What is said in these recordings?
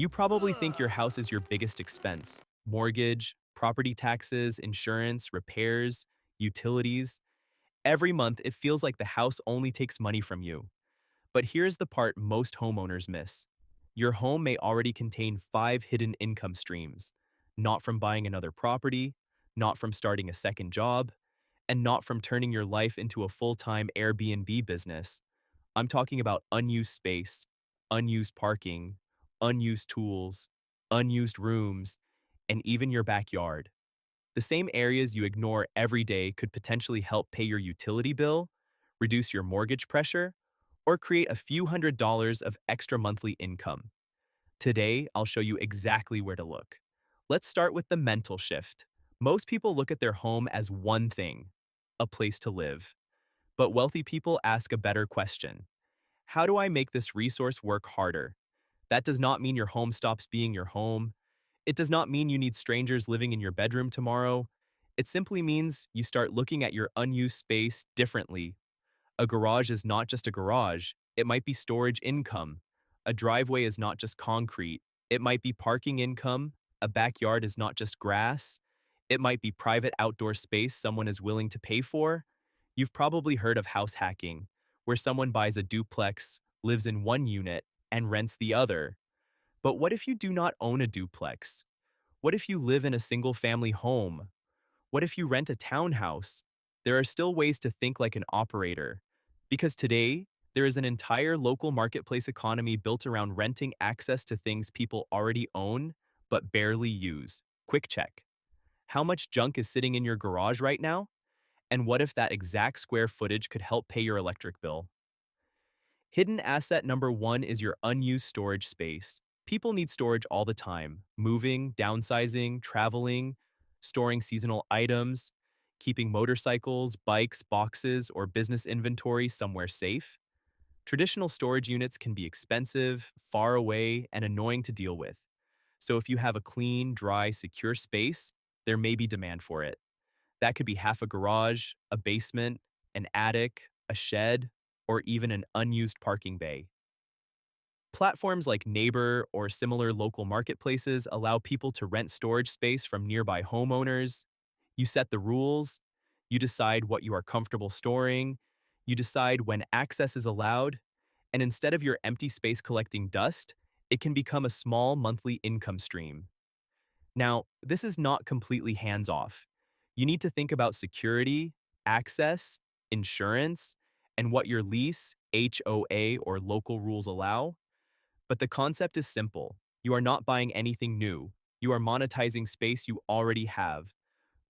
You probably think your house is your biggest expense. Mortgage, property taxes, insurance, repairs, utilities. Every month, it feels like the house only takes money from you. But here's the part most homeowners miss. Your home may already contain 5 hidden income streams, not from buying another property, not from starting a second job, and not from turning your life into a full-time Airbnb business. I'm talking about unused space, unused parking, unused tools, unused rooms, and even your backyard. The same areas you ignore every day could potentially help pay your utility bill, reduce your mortgage pressure, or create a few $100s of extra monthly income. Today, I'll show you exactly where to look. Let's start with the mental shift. Most people look at their home as one thing, a place to live. But wealthy people ask a better question. How do I make this resource work harder? That does not mean your home stops being your home. It does not mean you need strangers living in your bedroom tomorrow. It simply means you start looking at your unused space differently. A garage is not just a garage, it might be storage income. A driveway is not just concrete, it might be parking income. A backyard is not just grass, it might be private outdoor space someone is willing to pay for. You've probably heard of house hacking, where someone buys a duplex, lives in one unit, and rents the other. But what if you do not own a duplex? What if you live in a single-family home? What if you rent a townhouse? There are still ways to think like an operator. Because today, there is an entire local marketplace economy built around renting access to things people already own but barely use. Quick check. How much junk is sitting in your garage right now? And what if that exact square footage could help pay your electric bill? Hidden asset number one is your unused storage space. People need storage all the time, moving, downsizing, traveling, storing seasonal items, keeping motorcycles, bikes, boxes, or business inventory somewhere safe. Traditional storage units can be expensive, far away, and annoying to deal with. So if you have a clean, dry, secure space, there may be demand for it. That could be half a garage, a basement, an attic, a shed, or even an unused parking bay. Platforms like Neighbor or similar local marketplaces allow people to rent storage space from nearby homeowners. You set the rules, you decide what you are comfortable storing, you decide when access is allowed, and instead of your empty space collecting dust, it can become a small monthly income stream. Now, this is not completely hands-off. You need to think about security, access, insurance, and what your lease, HOA, or local rules allow. But the concept is simple. You are not buying anything new. You are monetizing space you already have.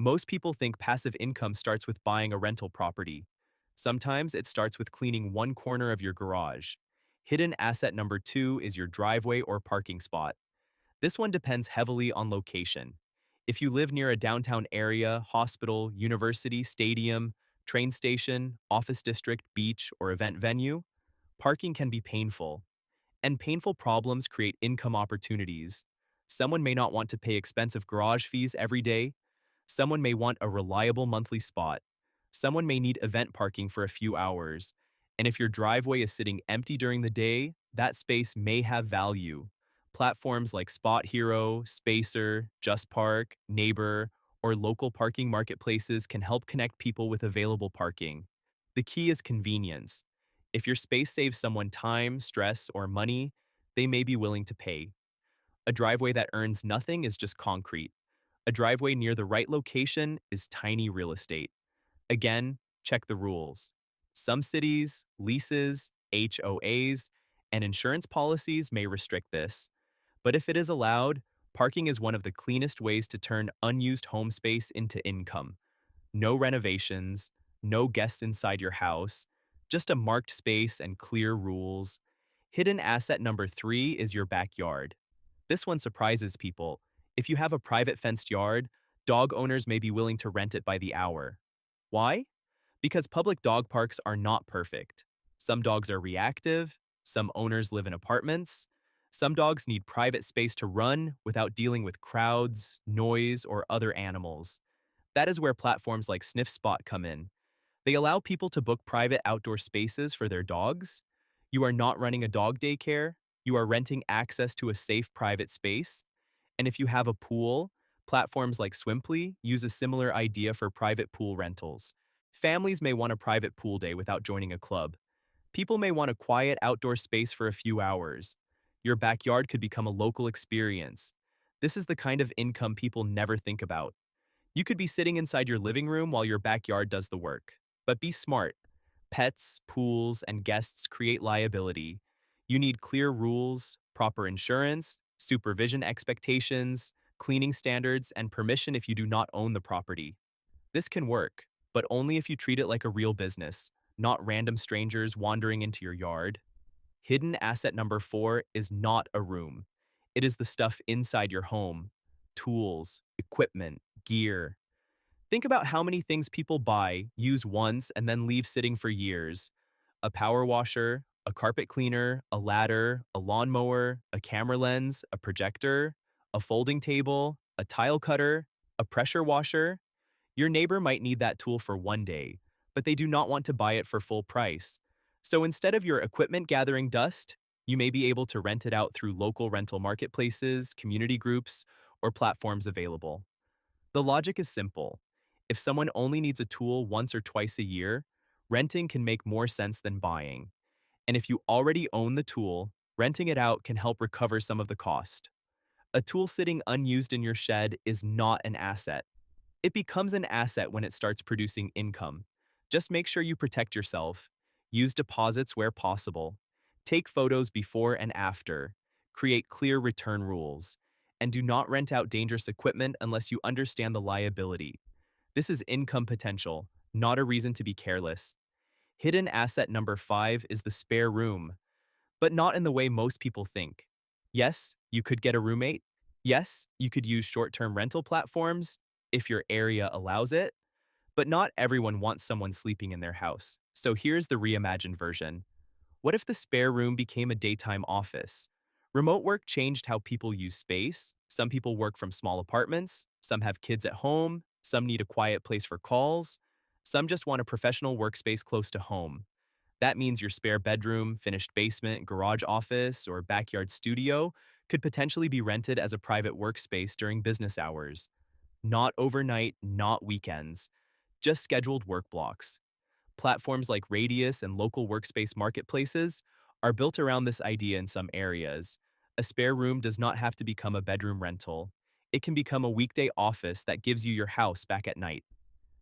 Most people think passive income starts with buying a rental property. Sometimes it starts with cleaning one corner of your garage. Hidden asset number two is your driveway or parking spot. This one depends heavily on location. If you live near a downtown area, hospital, university, stadium, train station, office district, beach, or event venue, parking can be painful. And painful problems create income opportunities. Someone may not want to pay expensive garage fees every day. Someone may want a reliable monthly spot. Someone may need event parking for a few hours. And if your driveway is sitting empty during the day, that space may have value. Platforms like Spot Hero, Spacer, Just Park, Neighbor, or local parking marketplaces can help connect people with available parking. The key is convenience. If your space saves someone time, stress, or money, they may be willing to pay. A driveway that earns nothing is just concrete. A driveway near the right location is tiny real estate. Again, check the rules. Some cities, leases, HOAs, and insurance policies may restrict this. But if it is allowed, parking is one of the cleanest ways to turn unused home space into income. No renovations, no guests inside your house, just a marked space and clear rules. Hidden asset number three is your backyard. This one surprises people. If you have a private fenced yard, dog owners may be willing to rent it by the hour. Why? Because public dog parks are not perfect. Some dogs are reactive, some owners live in apartments, some dogs need private space to run without dealing with crowds, noise, or other animals. That is where platforms like Sniff Spot come in. They allow people to book private outdoor spaces for their dogs. You are not running a dog daycare, you are renting access to a safe private space. And if you have a pool, platforms like Swimply use a similar idea for private pool rentals. Families may want a private pool day without joining a club. People may want a quiet outdoor space for a few hours. Your backyard could become a local experience. This is the kind of income people never think about. You could be sitting inside your living room while your backyard does the work. But be smart. Pets, pools, and guests create liability. You need clear rules, proper insurance, supervision expectations, cleaning standards, and permission if you do not own the property. This can work, but only if you treat it like a real business, not random strangers wandering into your yard. Hidden asset number 4 is not a room. It is the stuff inside your home: tools, equipment, gear. Think about how many things people buy, use once, and then leave sitting for years. A power washer, a carpet cleaner, a ladder, a lawnmower, a camera lens, a projector, a folding table, a tile cutter, a pressure washer. Your neighbor might need that tool for one day, but they do not want to buy it for full price. So instead of your equipment gathering dust, you may be able to rent it out through local rental marketplaces, community groups, or platforms available. The logic is simple. If someone only needs a tool once or twice a year, renting can make more sense than buying. And if you already own the tool, renting it out can help recover some of the cost. A tool sitting unused in your shed is not an asset. It becomes an asset when it starts producing income. Just make sure you protect yourself. Use deposits where possible. Take photos before and after. Create clear return rules. And do not rent out dangerous equipment unless you understand the liability. This is income potential, not a reason to be careless. Hidden asset number 5 is the spare room, but not in the way most people think. Yes, you could get a roommate. Yes, you could use short-term rental platforms if your area allows it, but not everyone wants someone sleeping in their house. So here's the reimagined version. What if the spare room became a daytime office? Remote work changed how people use space. Some people work from small apartments, some have kids at home, some need a quiet place for calls, some just want a professional workspace close to home. That means your spare bedroom, finished basement, garage office, or backyard studio could potentially be rented as a private workspace during business hours. Not overnight, not weekends, just scheduled work blocks. Platforms like Radius and local workspace marketplaces are built around this idea in some areas. A spare room does not have to become a bedroom rental. It can become a weekday office that gives you your house back at night.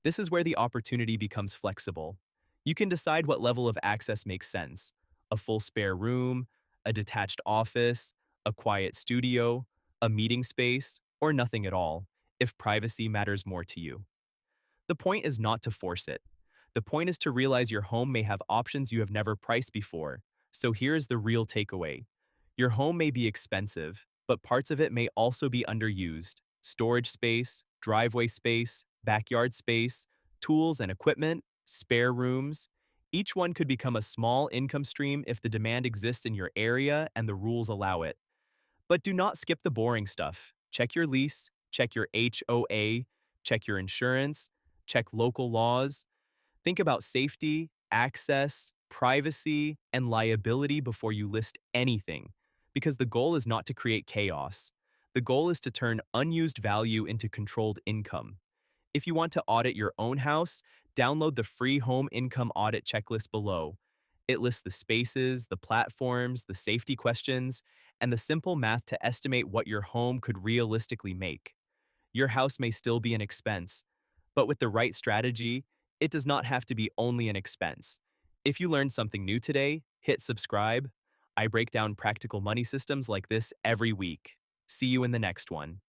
This is where the opportunity becomes flexible. You can decide what level of access makes sense: a full spare room, a detached office, a quiet studio, a meeting space, or nothing at all, if privacy matters more to you. The point is not to force it. The point is to realize your home may have options you have never priced before. So here is the real takeaway. Your home may be expensive, but parts of it may also be underused. Storage space, driveway space, backyard space, tools and equipment, spare rooms. Each one could become a small income stream if the demand exists in your area and the rules allow it. But do not skip the boring stuff. Check your lease, check your HOA, check your insurance, check local laws. Think about safety, access, privacy, and liability before you list anything, because the goal is not to create chaos. The goal is to turn unused value into controlled income. If you want to audit your own house, download the free home income audit checklist below. It lists the spaces, the platforms, the safety questions, and the simple math to estimate what your home could realistically make. Your house may still be an expense, but with the right strategy, it does not have to be only an expense. If you learned something new today, hit subscribe. I break down practical money systems like this every week. See you in the next one.